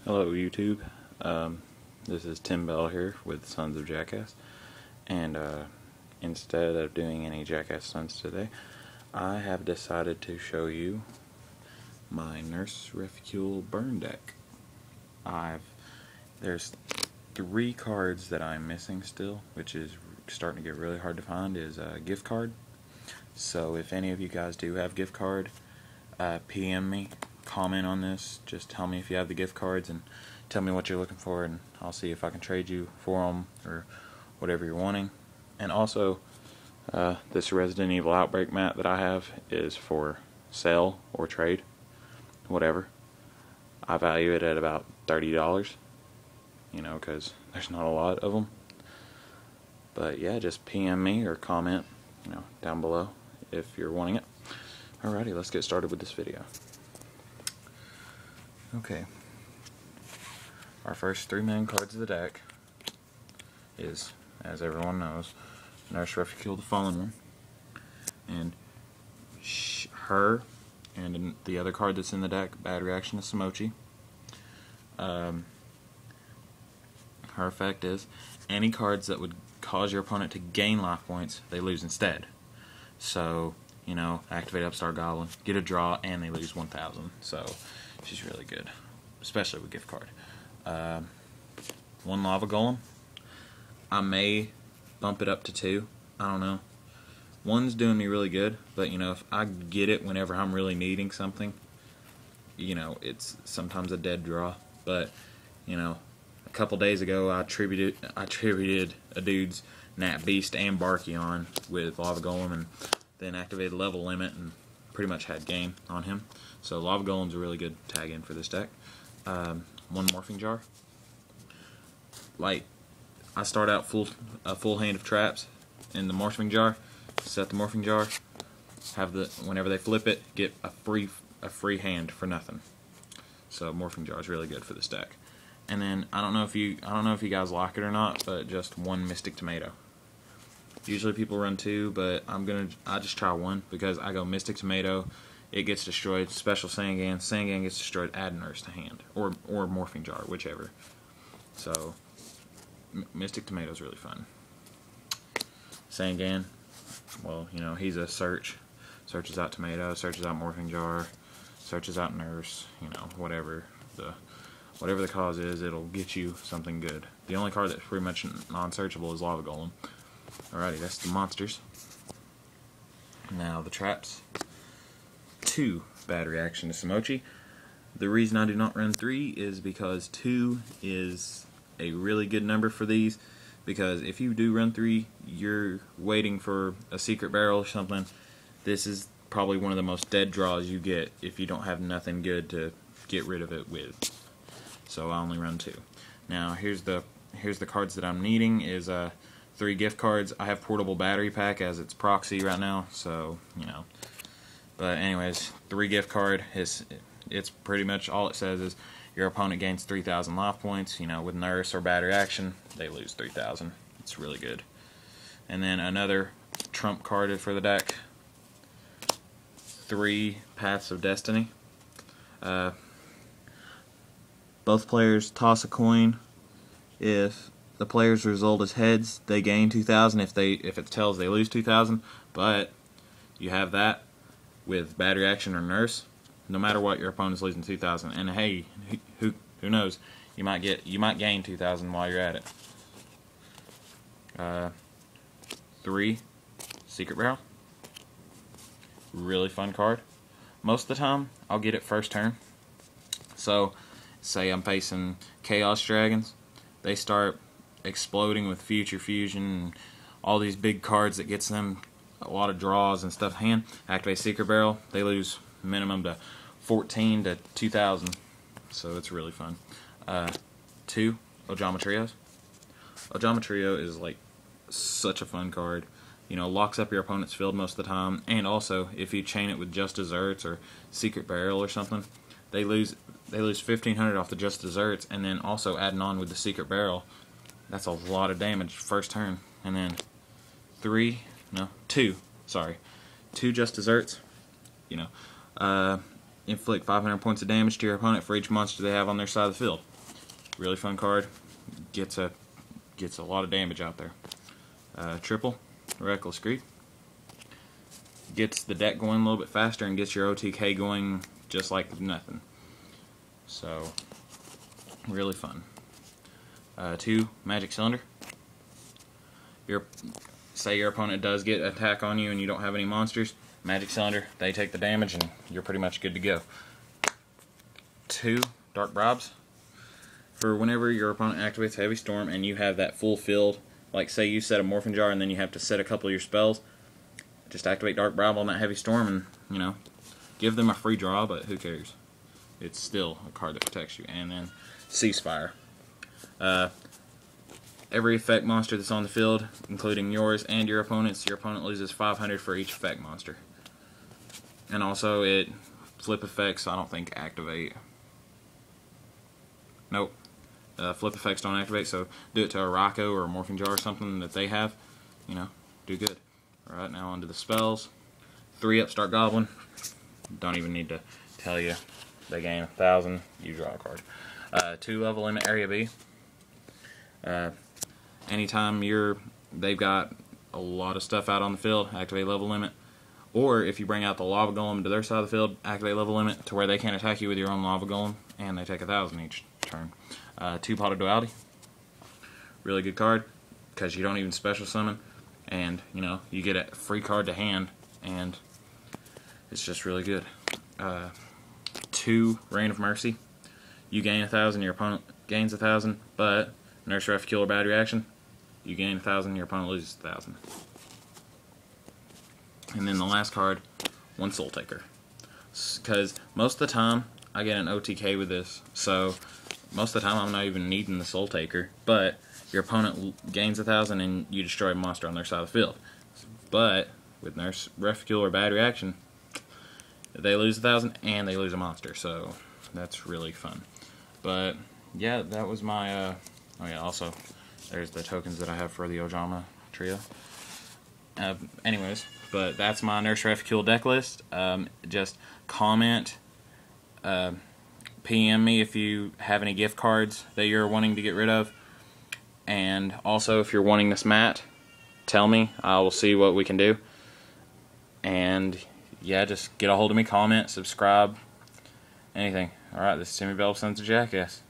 Hello YouTube, this is Tim Bell here with Sons of Jackass, and instead of doing any Jackass stunts today, I have decided to show you my Nurse Refuel burn deck. There's 3 cards that I'm missing still, which is starting to get really hard to find, is a gift card. So if any of you guys do have gift card, PM me, comment on this, just tell me if you have the gift cards and tell me what you're looking for, and I'll see if I can trade you for them or whatever you're wanting. And also, this Resident Evil Outbreak mat that I have is for sale or trade, whatever. I value it at about $30, because there's not a lot of them. But yeah, just PM me or comment, down below if you're wanting it. Alrighty, let's get started with this video. Okay, our first 3 main cards of the deck is, as everyone knows, Nurse Refuel, the Fallen One, and her, and the other card that's in the deck, Bad Reaction to Samochi. Her effect is, any cards that would cause your opponent to gain life points, they lose instead. So, activate Upstart Goblin, get a draw, and they lose 1,000. So, she's really good, especially with gift card. 1 Lava Golem. I may bump it up to 2. I don't know. 1's doing me really good, but if I get it whenever I'm really needing something, it's sometimes a dead draw. But a couple days ago, I attributed a dude's Nat Beast and Barkion with Lava Golem, and then activated level limit and pretty much had game on him. So Lava Golem's a really good tag in for this deck. 1 Morphing Jar. I start out a full hand of traps in the Morphing Jar. Set the Morphing Jar. Whenever they flip it, get a free hand for nothing. So Morphing Jar is really good for this deck. And then I don't know if you guys like it or not, but just 1 Mystic Tomato. Usually people run 2, but I just try 1 because I go Mystic Tomato. It gets destroyed. Special Sangan. Sangan gets destroyed. Add Nurse to hand, or Morphing Jar, whichever. So Mystic Tomato is really fun. Sangan, well, he's a search. Searches out Tomato. Searches out Morphing Jar. Searches out Nurse. Whatever the cause is, it'll get you something good. The only card that's pretty much non-searchable is Lava Golem. Alrighty, that's the monsters. Now the traps. 2 Bad Reaction to Samochi. The reason I do not run 3 is because 2 is a really good number for these, because if you do run 3, you're waiting for a secret barrel or something. This is probably one of the most dead draws you get if you don't have nothing good to get rid of it with. So I only run 2. Now here's the cards that I'm needing is 3 gift cards. I have Portable Battery Pack as its proxy right now, so But anyways, 3 gift card it's pretty much all it says is your opponent gains 3,000 life points. With Nurse or Bad Reaction, they lose 3,000. It's really good. And then another trump card for the deck. 3 Paths of Destiny. Both players toss a coin. If the player's result is heads, they gain 2,000. If it's tails, they lose 2,000. But you have that with Bad Reaction or Nurse. No matter what, your opponent's losing 2,000. And hey, who knows? You might gain 2,000 while you're at it. 3 Secret Barrel. Really fun card. Most of the time, I'll get it first turn. So, say I'm facing Chaos Dragons. They start exploding with Future Fusion and all these big cards that gets them a lot of draws and stuff. Hand, activate Secret Barrel. They lose minimum to 14 to 2,000. So it's really fun. 2 Ojama Trios. Ojama Trio is such a fun card. Locks up your opponent's field most of the time, and also if you chain it with Just Desserts or Secret Barrel or something, they lose 1,500 off the Just Desserts, and then also adding on with the Secret Barrel, that's a lot of damage first turn. And then 2 Just Desserts. Inflict 500 points of damage to your opponent for each monster they have on their side of the field. Really fun card. Gets a lot of damage out there. Triple, Reckless Greed. Gets the deck going a little bit faster and gets your OTK going just like nothing. So, really fun. 2, Magic Cylinder. Say your opponent does get attack on you and you don't have any monsters, Magic Cylinder, they take the damage and you're pretty much good to go. 2, Dark Bribes. For whenever your opponent activates Heavy Storm and you have that full field, like say you set a Morphin Jar and then you have to set a couple of your spells, just activate Dark Bribe on that Heavy Storm and, you know, give them a free draw, but who cares? It's still a card that protects you. And then Ceasefire. Every effect monster that's on the field, including yours and your opponent's, your opponent loses 500 for each effect monster. And also, flip effects, I don't think activate. Nope. Flip effects don't activate, so do it to a Rocco or a Morphin Jar or something that they have. You know, do good. Alright, now on to the spells. 3 Upstart Goblin. Don't even need to tell you. They gain 1,000, you draw a card. 2 Level Limit Area B. Anytime they've got a lot of stuff out on the field, activate Level Limit. Or if you bring out the Lava Golem to their side of the field, activate Level Limit to where they can't attack you with your own Lava Golem, and they take 1,000 each turn. 2 Pot of Duality. Really good card, because you don't even special summon, and you know, you get a free card to hand, and it's just really good. 2 Reign of Mercy. You gain 1,000, your opponent gains 1,000, but Nurse Ref Killer Bad Reaction, you gain 1,000, your opponent loses 1,000. And then the last card, 1 Soul Taker. Because most of the time, I get an OTK with this, so most of the time I'm not even needing the Soul Taker, but your opponent gains 1,000 and you destroy a monster on their side of the field. But with Nurse Ref Killer Bad Reaction, they lose 1,000 and they lose a monster, so that's really fun. But yeah, that was my oh yeah, also there's the tokens that I have for the Ojama trio. Anyways, but that's my Nurse Ref Kill deck list. Just comment, PM me if you have any gift cards that you're wanting to get rid of, and also if you're wanting this mat, tell me. I will see what we can do. And yeah, just get a hold of me, comment, subscribe, anything. Alright, this is Timmy Bell, Sons of Jackass.